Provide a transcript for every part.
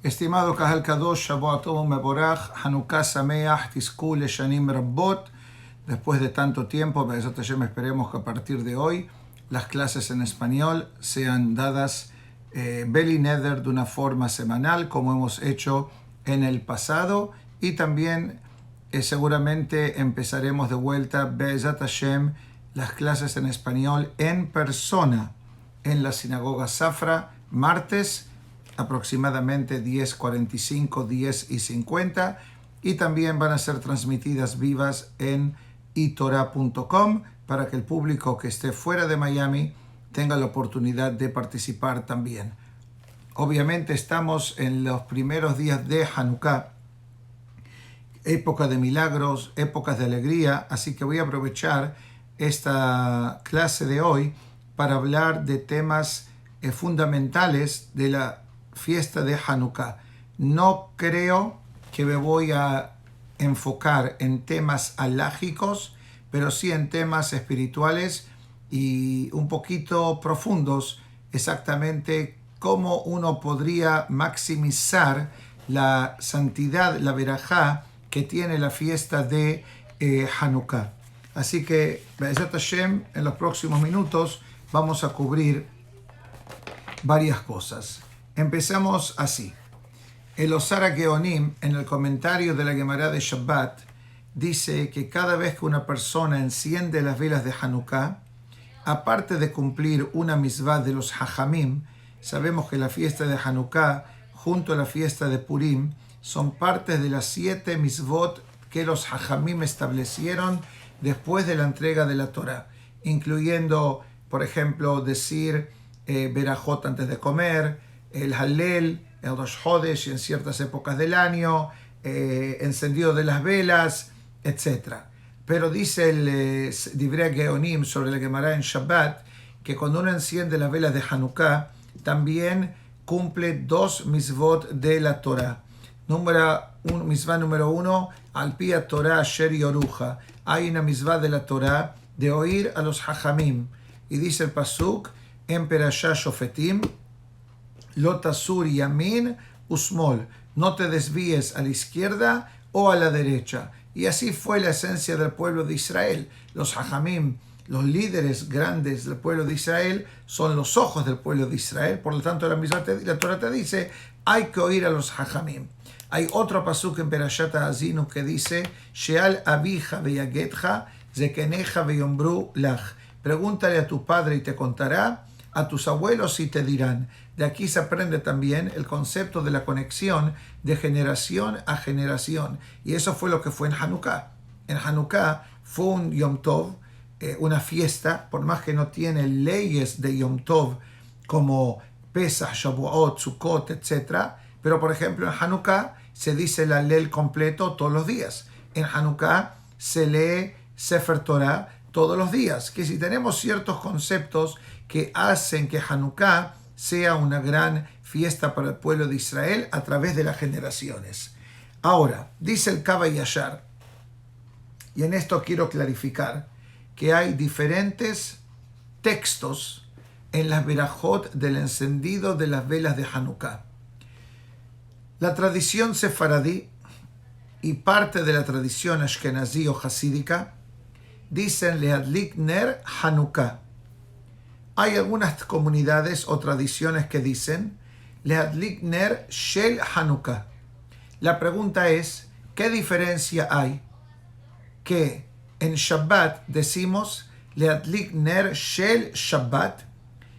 Estimado Kahal Kadosh, Shavuot Tov Mevorach, Hanukkah Sameach, Tizku Leshanim Rabbot. Después de tanto tiempo, esperemos que a partir de hoy las clases en español sean dadas Beli Neder de una forma semanal, como hemos hecho en el pasado, y también seguramente empezaremos de vuelta Be'ezat Hashem las clases en español en persona en la sinagoga Safra, martes aproximadamente 10:45, 10:50, y también van a ser transmitidas vivas en itorah.com para que el público que esté fuera de Miami tenga la oportunidad de participar también. Obviamente estamos en los primeros días de Hanukkah, época de milagros, épocas de alegría, así que voy a aprovechar esta clase de hoy para hablar de temas fundamentales de la fiesta de Hanukkah. No creo que me voy a enfocar en temas alágicos, pero sí en temas espirituales y un poquito profundos, exactamente cómo uno podría maximizar la santidad, la verajá que tiene la fiesta de Hanukkah. Así que, Be'ezat Hashem, en los próximos minutos vamos a cubrir varias cosas. Empezamos así. El Osara Geonim, en el comentario de la Gemara de Shabbat, dice que cada vez que una persona enciende las velas de Hanukkah, aparte de cumplir una misvah de los Hajamim, sabemos que la fiesta de Hanukkah junto a la fiesta de Purim son partes de las 7 misvot que los Hajamim establecieron después de la entrega de la Torah, incluyendo, por ejemplo, decir Berajot antes de comer, el Hallel, el Rosh Hodesh en ciertas épocas del año, encendido de las velas, etc. Pero dice el Divrei Geonim sobre la Gemara en Shabbat que cuando uno enciende las velas de Hanukkah también cumple 2 misvot de la Torah. Misvah número 1, al pia Torah Asher Yoruja. Hay una misvah de la Torah de oír a los Hajamim. Y dice el Pasuk en Perashá Shofetim, Lotasur Yamin Usmol, no te desvíes a la izquierda o a la derecha. Y así fue la esencia del pueblo de Israel. Los Hajamim, los líderes grandes del pueblo de Israel, son los ojos del pueblo de Israel. Por lo tanto, la Torah te dice, hay que oír a los Hajamim. Hay otro pasuk en Perashat Ha'azinu que dice, Sheal abija veyagetja, zekeneja veyombru lach. Pregúntale a tu padre y te contará, a tus abuelos y te dirán. De aquí se aprende también el concepto de la conexión de generación a generación. Y eso fue lo que fue en Hanukkah. En Hanukkah fue un Yom Tov, una fiesta, por más que no tiene leyes de Yom Tov como Pesach, Shavuot, Sukkot, etc. Pero por ejemplo en Hanukkah se dice el Hallel completo todos los días. En Hanukkah se lee Sefer Torah todos los días. Que si tenemos ciertos conceptos que hacen que Hanukkah sea una gran fiesta para el pueblo de Israel a través de las generaciones. Ahora, dice el Kava Yashar, y en esto quiero clarificar, que hay diferentes textos en las berajot del encendido de las velas de Hanukkah. La tradición sefaradí y parte de la tradición ashkenazí o hasídica dicen Leadlik Ner Hanukkah. Hay algunas comunidades o tradiciones que dicen Leadlik Ner Shel Hanukkah. La pregunta es, ¿qué diferencia hay? Que en Shabbat decimos Leadlik Ner Shel Shabbat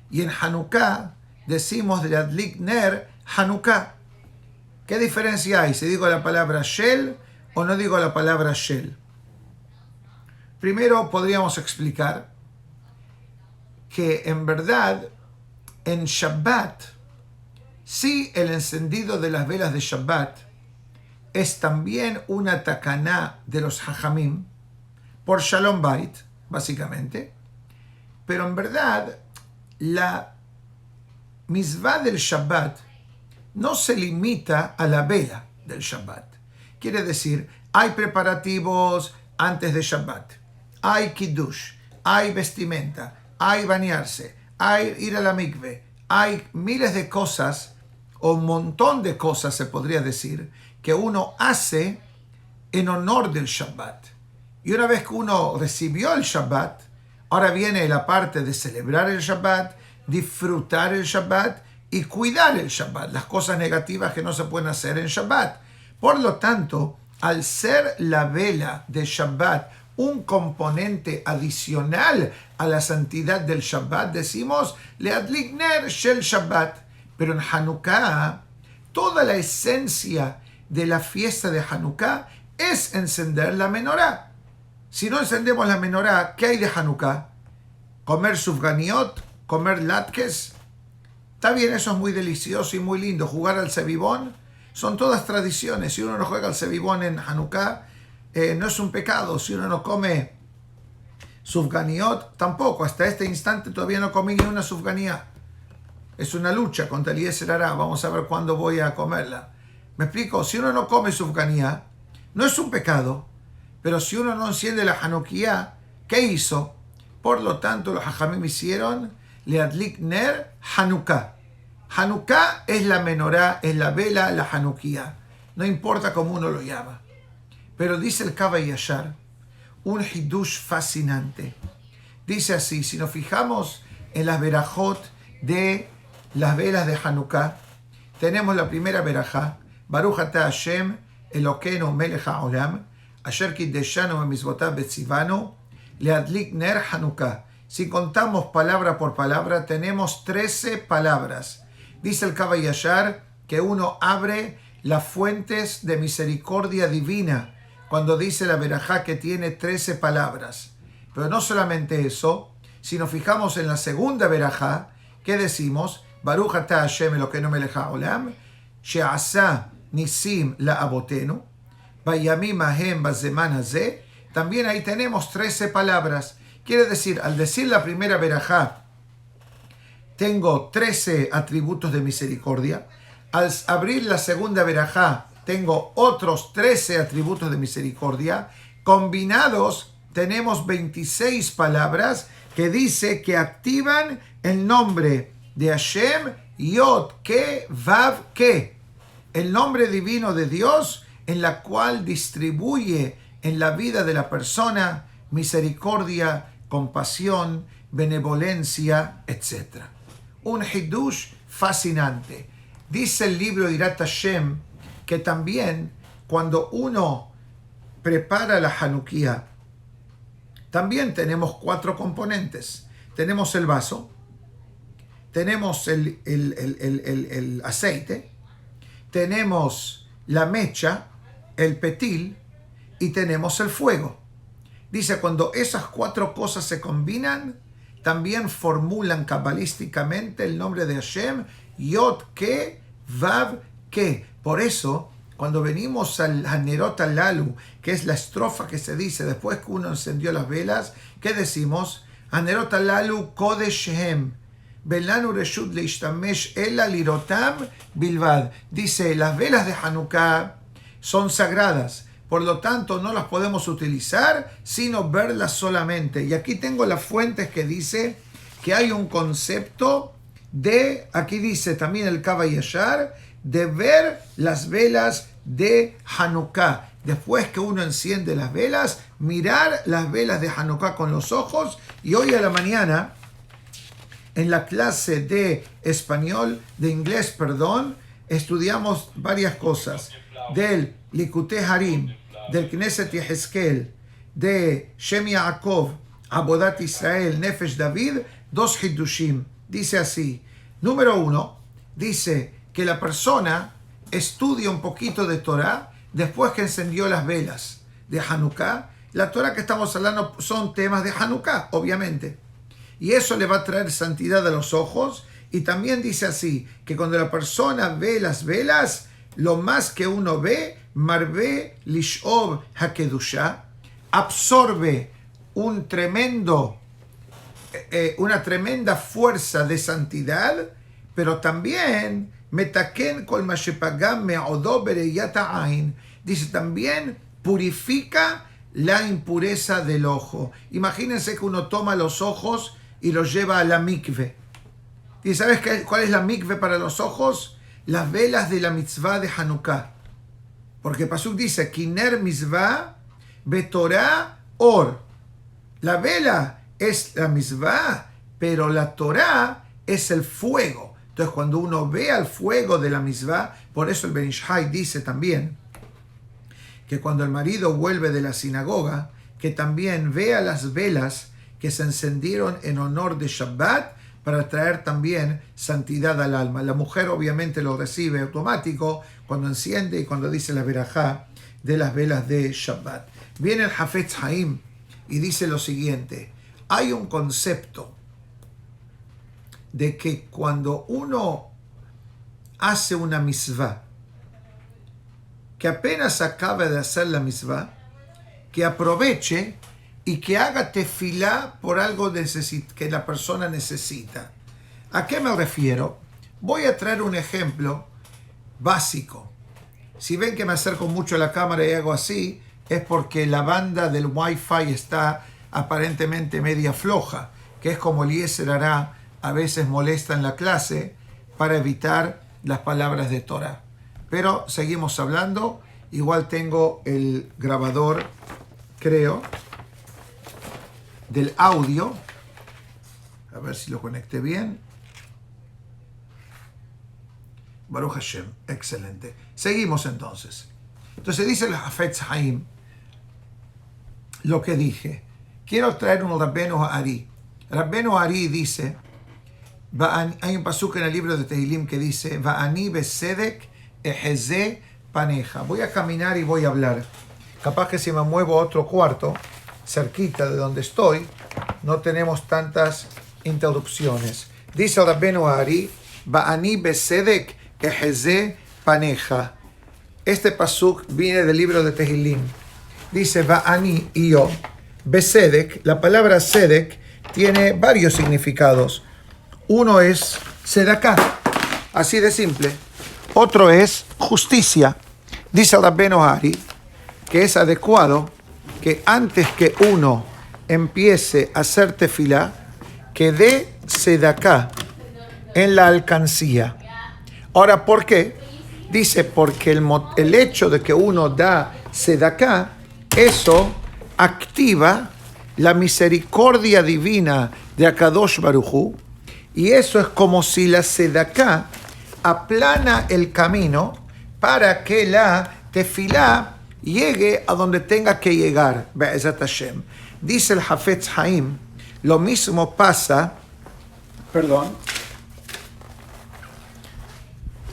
y en Hanukkah decimos Leadlik Ner Hanukkah. ¿Qué diferencia hay si digo la palabra Shel o no digo la palabra Shel? Primero podríamos explicar que en verdad en Shabbat, sí, el encendido de las velas de Shabbat es también una takaná de los Hajamim por Shalom Bait, básicamente, pero en verdad la misvah del Shabbat no se limita a la vela del Shabbat. Quiere decir, hay preparativos antes de Shabbat, hay kiddush, hay vestimenta, hay bañarse, hay ir a la mikve, hay miles de cosas o un montón de cosas, se podría decir, que uno hace en honor del Shabbat. Y una vez que uno recibió el Shabbat, ahora viene la parte de celebrar el Shabbat, disfrutar el Shabbat y cuidar el Shabbat, las cosas negativas que no se pueden hacer en Shabbat. Por lo tanto, al ser la vela de Shabbat un componente adicional a la santidad del Shabbat, decimos Leadlik ner shel Shabbat. Pero en Hanukkah, toda la esencia de la fiesta de Hanukkah es encender la menorá. Si no encendemos la menorá, ¿qué hay de Hanukkah? Comer sufganiot, comer latkes. Está bien, eso es muy delicioso y muy lindo. Jugar al sebibón, son todas tradiciones. Si uno no juega al sebibón en Hanukkah, no es un pecado. Si uno no come sufganiot, tampoco. Hasta este instante todavía no comí ni una sufganía. Es una lucha contra el Yetzer Hara. Vamos a ver cuándo voy a comerla. ¿Me explico? Si uno no come sufganía, no es un pecado. Pero si uno no enciende la Hanukkah, ¿qué hizo? Por lo tanto, los Hajamim hicieron Leadlik ner Hanukkah. Hanukkah es la menorá, es la vela, la Hanukkah. No importa cómo uno lo llama. Pero dice el Kava Yashar, un hidush fascinante. Dice así, si nos fijamos en las verajot de las velas de Hanukkah, tenemos la primera verajá, Baruch ata Hashem, Elokeinu melech haolam, asher kiddeshanu b'mitzvotav betzivanu, leadlik ner Hanukkah. Si contamos palabra por palabra, tenemos 13 palabras. Dice el Kava Yashar que uno abre las fuentes de misericordia divina cuando dice la verajá que tiene 13 palabras. Pero no solamente eso, si nos fijamos en la segunda verajá, ¿qué decimos? Baruch ata Hashem Elokeinu melech haolam, she'asa nisim la'avotenu, vayamim ahem bazeman hazeh. También ahí tenemos 13 palabras. Quiere decir, al decir la primera verajá, tengo 13 atributos de misericordia. Al abrir la segunda verajá, tengo otros 13 atributos de misericordia. Combinados, tenemos 26 palabras que dice que activan el nombre de Hashem, Yod, Ke, Vav, Ke. El nombre divino de Dios, en la cual distribuye en la vida de la persona misericordia, compasión, benevolencia, etc. Un hidush fascinante. Dice el libro Irat Hashem que también cuando uno prepara la Hanukkah, también tenemos 4 componentes. Tenemos el vaso, tenemos el aceite, tenemos la mecha, el petil y tenemos el fuego. Dice, cuando esas 4 cosas se combinan, también formulan cabalísticamente el nombre de Hashem, Yod, Ke, Vav, Ke. Por eso, cuando venimos al Hanerot Halalu, que es la estrofa que se dice después que uno encendió las velas, ¿qué decimos? Hanerot Halalu Kodesh Hem, Belanu Reshut Leishtamesh Ela Lirotam Bilvad. Dice, las velas de Hanukkah son sagradas. Por lo tanto, no las podemos utilizar, sino verlas solamente. Y aquí tengo las fuentes que dice que hay un concepto de, aquí dice también el Kava Yashar, de ver las velas de Hanukkah. Después que uno enciende las velas, mirar las velas de Hanukkah con los ojos. Y hoy a la mañana, en la clase de español, de inglés, perdón, estudiamos varias cosas. Del Likutei Harim, del Knesset Yehezkel, de Shem Yaakov, Abodat Israel, Nefesh David, 2 hidushim. Dice así, número 1, dice que la persona estudia un poquito de Torah después que encendió las velas de Hanukkah. La Torah que estamos hablando son temas de Hanukkah, obviamente. Y eso le va a traer santidad a los ojos. Y también dice así, que cuando la persona ve las velas, lo más que uno ve, Marve Lishov HaKedusha, absorbe una tremenda fuerza de santidad, pero también Metaken Kol Ma Shepagam Me'odo Bereyat Ha'ain, dice también purifica la impureza del ojo. Imagínense que uno toma los ojos y los lleva a la mikve. ¿Y sabes cuál es la mikve para los ojos? las velas de la mitzvah de Hanukkah. Porque Pasuk dice, Kiner mitzvah betorah or. La vela es la mitzvah, pero la Torah es el fuego. Entonces, cuando uno ve al fuego de la mitzvah, por eso el Ben Ish Hai dice también que cuando el marido vuelve de la sinagoga, que también vea las velas que se encendieron en honor de Shabbat para traer también santidad al alma. La mujer obviamente lo recibe automático cuando enciende y cuando dice la verajá de las velas de Shabbat. Viene el Hafetz Haim y dice lo siguiente: hay un concepto de que cuando uno hace una mitzvah, que apenas acaba de hacer la mitzvah, que aproveche y que haga tefilá por algo que la persona necesita. ¿A qué me refiero? Voy a traer un ejemplo básico. Si ven que me acerco mucho a la cámara y hago así, es porque la banda del Wi-Fi está aparentemente media floja, que es como Eliezer hará, a veces molesta en la clase para evitar las palabras de Torah. Pero seguimos hablando. Igual tengo el grabador, creo, del audio. A ver si lo conecté bien. Baruch Hashem, excelente. Seguimos entonces. Entonces dice el Hafetz Haim lo que dije. Quiero traer un Rabbenu Ari. Rabbenu Ari dice, hay un pasuk en el libro de Tehilim que dice, Va'ani besedek eheze paneja. Voy a caminar y voy a hablar. Capaz que si me muevo a otro cuarto, cerquita de donde estoy, no tenemos tantas interrupciones. Dice Rabbenu Ari, Va'ani besedek eheze paneja. Este pasuk viene del libro de Tehilim. Dice, Va'ani y yo. Besedek, la palabra sedek tiene varios significados. Uno es sedaká, así de simple. Otro es justicia. Dice Rabbenu Ari que es adecuado que antes que uno empiece a hacer tefilá, que dé sedaká en la alcancía. Ahora, ¿por qué? Dice, porque el hecho de que uno da sedaká, eso activa la misericordia divina de Akadosh Baruj Hu, y eso es como si la sedaká aplana el camino para que la tefilá llegue a donde tenga que llegar. Be'ezat Hashem. Dice el Hafetz Haim, lo mismo pasa,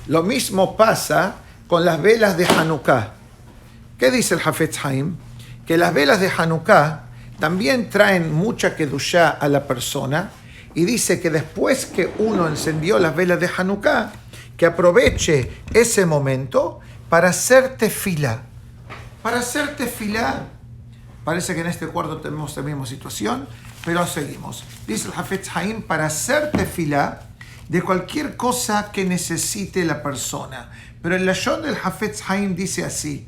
lo mismo pasa con las velas de Hanukkah. ¿Qué dice el Hafetz Haim? Que las velas de Hanukkah también traen mucha kedushá a la persona, y dice que después que uno encendió las velas de Hanukkah, que aproveche ese momento para hacer tefilá. Para hacer tefilá, parece que en este cuarto tenemos la misma situación, pero seguimos. Dice el Hafetz Haim, para hacer tefilá de cualquier cosa que necesite la persona. Pero el lashon del Hafetz Haim dice así: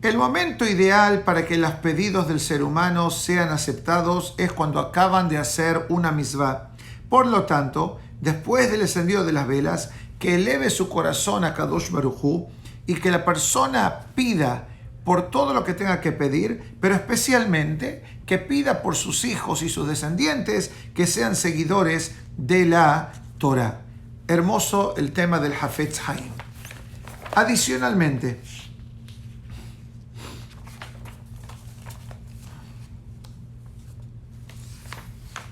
el momento ideal para que los pedidos del ser humano sean aceptados es cuando acaban de hacer una mitzvah. Por lo tanto, después del encendido de las velas, que eleve su corazón a Kadosh Baruj Hu y que la persona pida por todo lo que tenga que pedir, pero especialmente que pida por sus hijos y sus descendientes que sean seguidores de la Torah. Hermoso el tema del Hafetz Haim. Adicionalmente,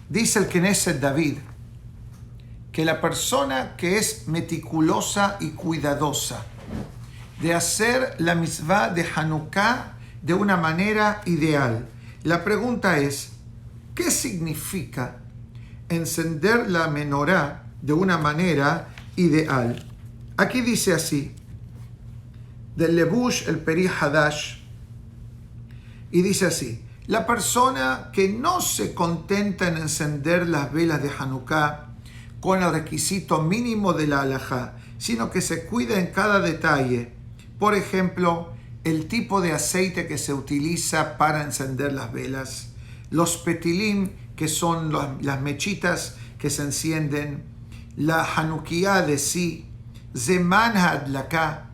dice el Knesset David que la persona que es meticulosa y cuidadosa de hacer la mitzvah de Hanukkah de una manera ideal. La pregunta es, ¿qué significa encender la menorá de una manera ideal? Aquí dice así, del Lebush el Peri Hadash, y dice así: la persona que no se contenta en encender las velas de Hanukkah con el requisito mínimo de la halajá, sino que se cuida en cada detalle. Por ejemplo, el tipo de aceite que se utiliza para encender las velas, los petilim, que son las mechitas que se encienden, la Hanukkah de sí, Zeman ha'adlaka,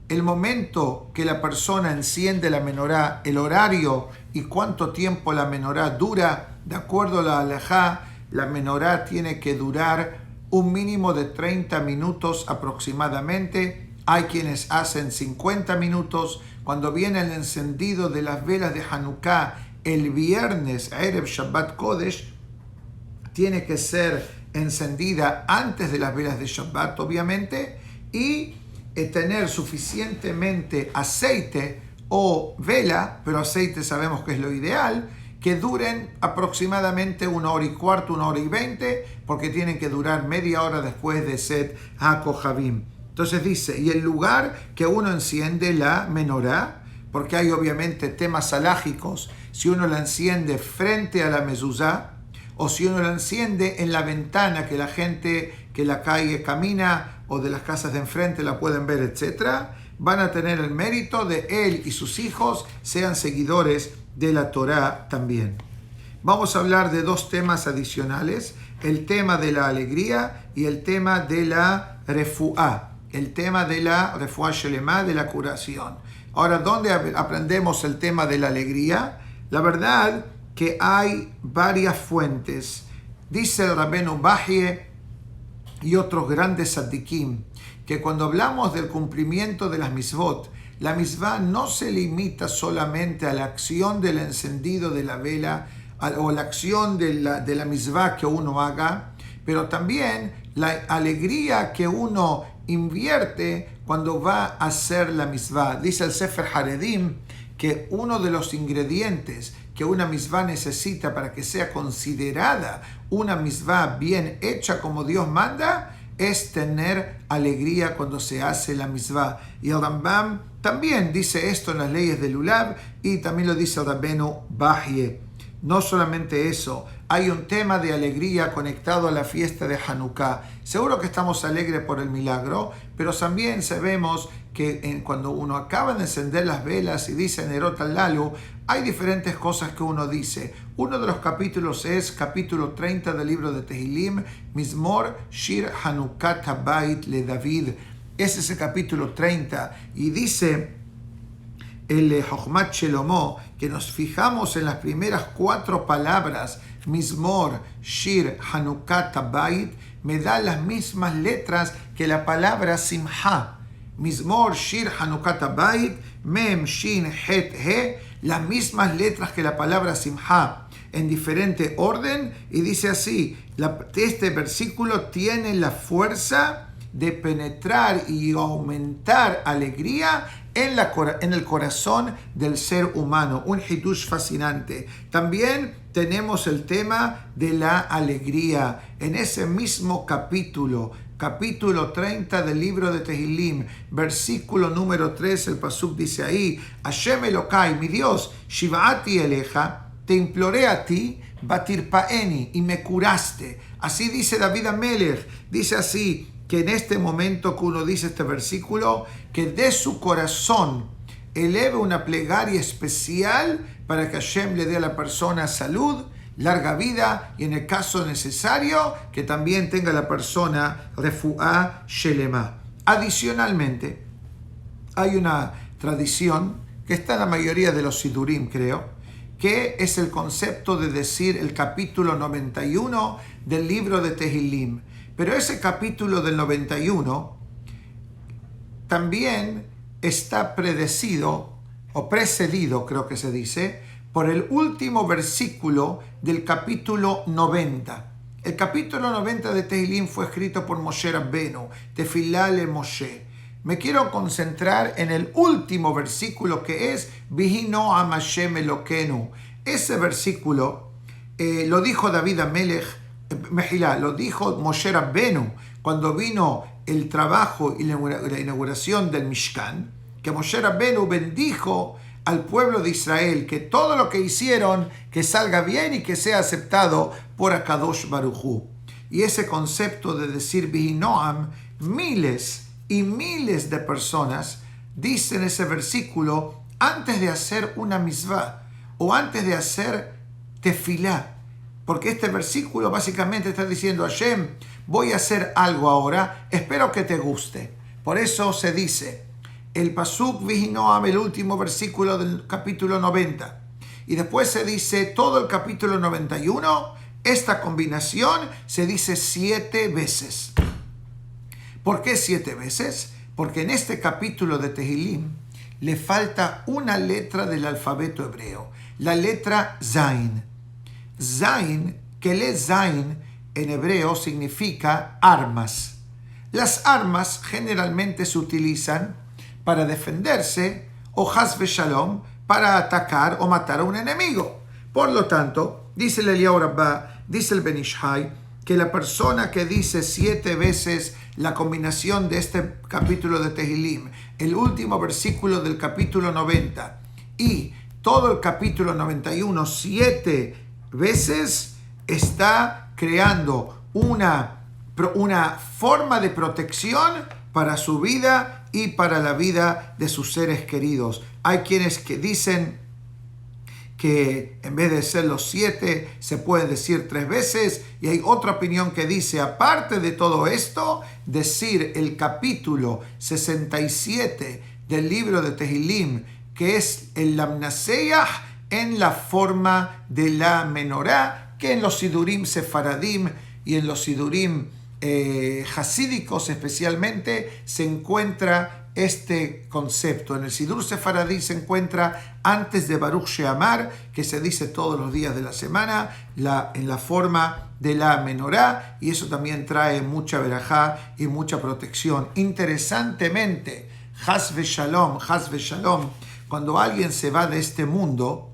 el momento que la persona enciende la menorá, el horario y cuánto tiempo la menorá dura, de acuerdo a la halajá, la menorá tiene que durar un mínimo de 30 minutos aproximadamente. Hay quienes hacen 50 minutos. Cuando viene el encendido de las velas de Hanukkah el viernes, Erev Shabbat Kodesh, tiene que ser encendida antes de las velas de Shabbat, obviamente, y tener suficientemente aceite o vela, pero aceite sabemos que es lo ideal, que duren aproximadamente 1 hora y cuarto, 1 hora y 20, porque tienen que durar media hora después de Set HaKohavim. Entonces dice, y el lugar que uno enciende la menorá, porque hay obviamente temas halágicos, si uno la enciende frente a la mezuzá, o si uno la enciende en la ventana que la gente que la calle camina o de las casas de enfrente la pueden ver, etc., van a tener el mérito de él y sus hijos sean seguidores de la Torá también. Vamos a hablar de 2 temas adicionales, el tema de la alegría y el tema de la refuá, el tema de la refuá shelemá, de la curación. Ahora, ¿dónde aprendemos el tema de la alegría? La verdad que hay varias fuentes. Dice el Rabenu Bahye y otros grandes tzadikim que cuando hablamos del cumplimiento de las misvot, la misvá no se limita solamente a la acción del encendido de la vela o la acción de la misvá que uno haga, pero también la alegría que uno invierte cuando va a hacer la misvá. Dice el Sefer Haredim que uno de los ingredientes que una misvá necesita para que sea considerada una misvá bien hecha como Dios manda es tener alegría cuando se hace la misvá. Y el Rambam también dice esto en las leyes del Lulav y también lo dice el Rabenu Bahye. No solamente eso, hay un tema de alegría conectado a la fiesta de Hanukkah. Seguro que estamos alegres por el milagro, pero también sabemos que cuando uno acaba de encender las velas y dice Nerot al-Lalu, hay diferentes cosas que uno dice. Uno de los capítulos es capítulo 30 del libro de Tehilim, Mizmor Shir Hanukkah Habayit le David. Ese es el capítulo 30 y dice el Jochmat Shelomo, que nos fijamos en las primeras 4 palabras, Mizmor, Shir, Hanukkah, Habayit, me da las mismas letras que la palabra Simha. Mizmor, Shir, Hanukkah, Habayit, Mem, Shin, Het, He, las mismas letras que la palabra Simha, en diferente orden, y dice así, este versículo tiene la fuerza de penetrar y aumentar alegría en el corazón del ser humano. Un hidush fascinante. También tenemos el tema de la alegría. En ese mismo capítulo 30 del libro de Tehilim, versículo número 3, el pasuk dice ahí, Hashem Elokai, mi Dios, Shivati Eleja, te imploré a ti, Batirpaeni, y me curaste. Así dice David Amelech, dice así, que en este momento que uno dice este versículo, que de su corazón eleve una plegaria especial para que Hashem le dé a la persona salud, larga vida y en el caso necesario que también tenga la persona refuá shelema. Adicionalmente, hay una tradición que está en la mayoría de los sidurim, creo, que es el concepto de decir el capítulo 91 del libro de Tehilim. Pero ese capítulo del 91 también está precedido, creo que se dice, por el último versículo del capítulo 90. El capítulo 90 de Tehilim fue escrito por Moshe Rabbenu, Tefilá le Moshe. Me quiero concentrar en el último versículo que es Vihi Noam Hashem Elokenu. Ese versículo lo dijo David Amelech, Mejilá, lo dijo Moshe Rabbenu cuando vino el trabajo y la inauguración del Mishkan, que Moshe Rabbenu bendijo al pueblo de Israel, que todo lo que hicieron, que salga bien y que sea aceptado por Akadosh Baruj Hu. Y ese concepto de decir Vihi Noam, miles y miles de personas dicen ese versículo antes de hacer una misvá o antes de hacer tefilá. Porque este versículo básicamente está diciendo, Hashem, voy a hacer algo ahora, espero que te guste. Por eso se dice, el Pasuk Vihinoam, el último versículo del capítulo 90, y después se dice todo el capítulo 91, esta combinación se dice 7 veces. ¿Por qué 7 veces? Porque en este capítulo de Tehilim le falta una letra del alfabeto hebreo, la letra Zain. Zain, que le Zain en hebreo significa armas. Las armas generalmente se utilizan para defenderse o Haz Shalom para atacar o matar a un enemigo. Por lo tanto, dice el Eliyahu Rabbah, dice el Ben Ish Hai, que la persona que dice 7 veces la combinación de este capítulo de Tehilim, el último versículo del capítulo 90 y todo el capítulo 91 7 veces, está creando una forma de protección para su vida y para la vida de sus seres queridos. Hay quienes que dicen que en vez de ser los 7 se puede decir 3 veces, y hay otra opinión que dice, aparte de todo esto, decir el capítulo 67 del libro de Tehilim, que es el Lamnaseach, en la forma de la menorá, que en los sidurim sefaradim y en los sidurim hasídicos especialmente se encuentra este concepto. En el sidur sefaradí se encuentra antes de Baruch Sheamar, que se dice todos los días de la semana, en la forma de la menorá, y eso también trae mucha verajá y mucha protección. Interesantemente, Haz Shalom, cuando alguien se va de este mundo,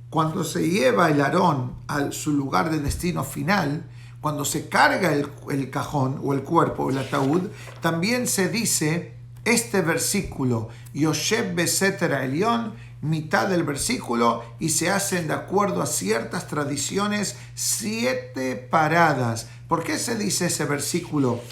cuando se lleva el arón a su lugar de destino final, cuando se carga el cajón o el cuerpo, el ataúd, también se dice este versículo, Yoshev Beseter Elión, mitad del versículo, y se hacen de acuerdo a ciertas tradiciones 7 paradas. ¿Por qué se dice ese versículo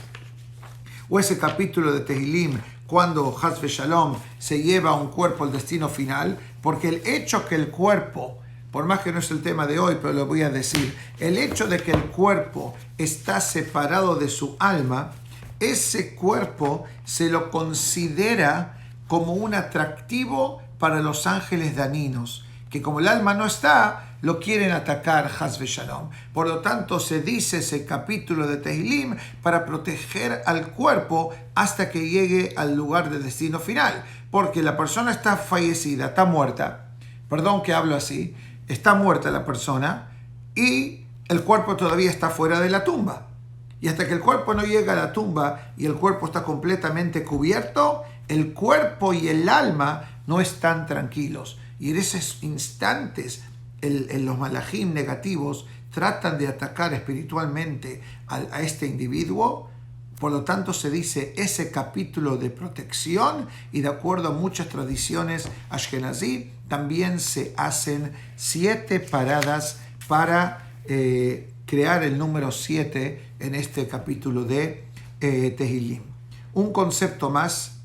o ese capítulo de Tehilim cuando Haz Shalom se lleva un cuerpo al destino final? Porque el hecho que el cuerpo, por más que no es el tema de hoy, pero lo voy a decir, el hecho de que el cuerpo está separado de su alma, ese cuerpo se lo considera como un atractivo para los ángeles dañinos, que como el alma no está, lo quieren atacar, Haz Shalom. Por lo tanto, se dice ese capítulo de Tehilim para proteger al cuerpo hasta que llegue al lugar de destino final. Porque la persona está fallecida, está muerta, perdón que hablo así, está muerta la persona y el cuerpo todavía está fuera de la tumba. Y hasta que el cuerpo no llega a la tumba y el cuerpo está completamente cubierto, el cuerpo y el alma no están tranquilos. Y en esos instantes, los malajim negativos tratan de atacar espiritualmente a este individuo. Por lo tanto, se dice ese capítulo de protección, y de acuerdo a muchas tradiciones ashkenazí, también se hacen 7 paradas para crear el número 7 en este capítulo de Tehilim. Un concepto más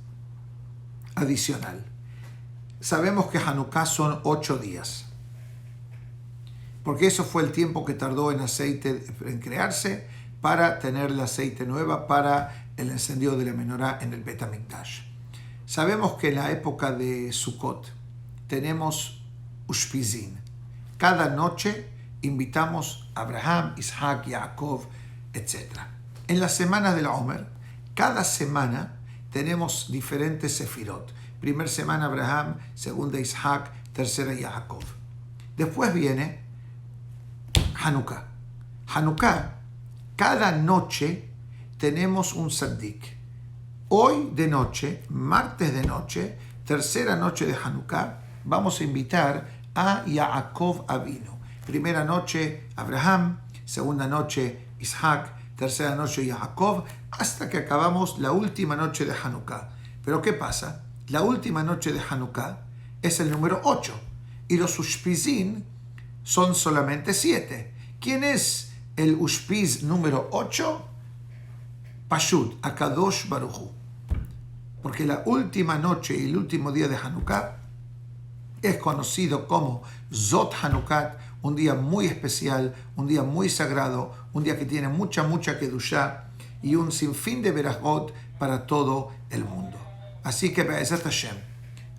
adicional. Sabemos que Hanukkah son 8 días, porque eso fue el tiempo que tardó en aceite en crearse para tener el aceite nueva para el encendido de la menorá en el Bet HaMikdash. Sabemos que en la época de Sukkot tenemos Ushpizin. Cada noche invitamos a Abraham, Isaac, Jacob, etc. En la semana del Omer, cada semana tenemos diferentes sefirot. Primera semana Abraham, segunda Isaac, tercera Jacob. Después viene Hanukkah. Hanukkah, cada noche tenemos un tzaddik. Hoy de noche, martes de noche, tercera noche de Hanukkah, vamos a invitar a Jacob Avinu. Primera noche Abraham, segunda noche Isaac, tercera noche Jacob, hasta que acabamos la última noche de Hanukkah. Pero ¿qué pasa? La última noche de Hanukkah es el número 8 y los Ushpizin son solamente 7. ¿Quién es el Ushpiz número 8? Pashut, Akadosh Baruj Hu. Porque la última noche y el último día de Hanukkah es conocido como Zot Hanukkah, un día muy especial, un día muy sagrado, un día que tiene mucha Kedushá y un sinfín de verajot para todo el mundo. Así que Be'ezat Hashem,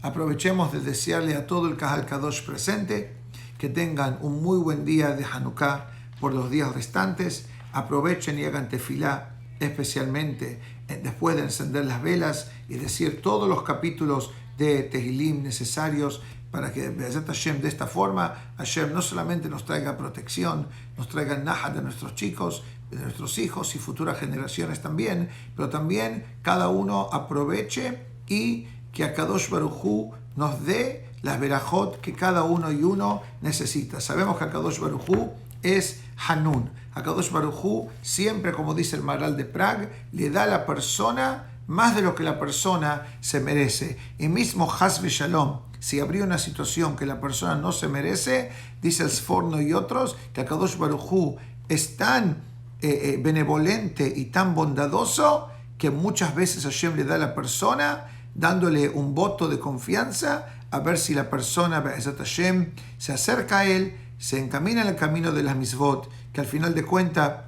aprovechemos de desearle a todo el Kahal Kadosh presente que tengan un muy buen día de Hanukkah por los días restantes. Aprovechen y hagan tefilá, especialmente después de encender las velas y decir todos los capítulos de Tehilim necesarios para que Be'ezat Hashem, de esta forma, Hashem no solamente nos traiga protección, nos traiga nahat de nuestros chicos, de nuestros hijos y futuras generaciones también, pero también cada uno aproveche y que Akadosh Baruj Hu nos dé las verajot que cada uno y uno necesita. Sabemos que Akadosh Baruj Hu es Hanun. Akadosh Baruj Hu siempre, como dice el Maharal de Prague, le da a la persona más de lo que la persona se merece. Y mismo Haz Shalom, si habría una situación que la persona no se merece, dice el Sforno y otros, que Akadosh Baruj Hu es tan benevolente y tan bondadoso que muchas veces Hashem le da a la persona dándole un voto de confianza a ver si la persona Be'ezat Hashem se acerca a él, se encamina en el camino de las misvot, que al final de cuentas,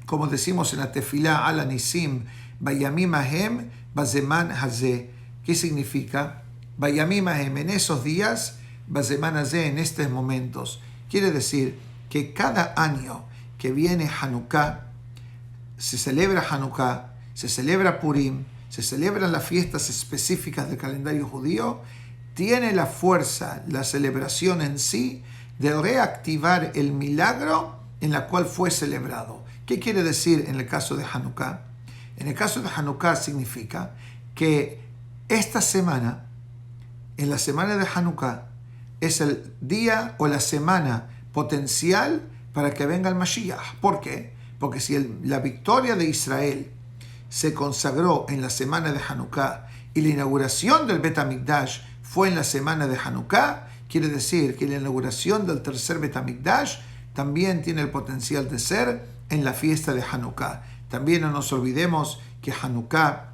como decimos en la tefilá ala nisim, Bayamim ahem bazeman hazeh. ¿Qué significa? Bayamim ahem, en esos días, bazeman hazeh, en estos momentos. Quiere decir que cada año que viene Hanukkah, se celebra Hanukkah, se celebra Purim, se celebran las fiestas específicas del calendario judío, tiene la fuerza, la celebración en sí, de reactivar el milagro en la cual fue celebrado. ¿Qué quiere decir en el caso de Hanukkah? En el caso de Hanukkah significa que esta semana, en la semana de Hanukkah, es el día o la semana potencial para que venga el Mashiach. ¿Por qué? Porque si la victoria de Israel se consagró en la semana de Hanukkah y la inauguración del Bet HaMikdash fue en la semana de Hanukkah, quiere decir que la inauguración del tercer Bet HaMikdash también tiene el potencial de ser en la fiesta de Hanukkah. También no nos olvidemos que Hanukkah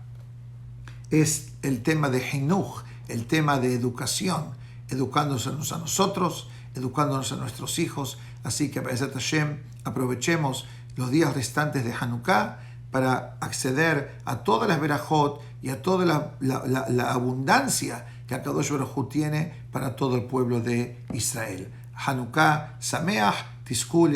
es el tema de Hinuch, el tema de educación, educándonos a nosotros, educándonos a nuestros hijos. Así que, Be'ezat Hashem, aprovechemos los días restantes de Hanukkah para acceder a todas las verajot y a toda la abundancia que Akadosh Baruj Hu tiene para todo el pueblo de Israel. Hanukkah Sameach, Tizku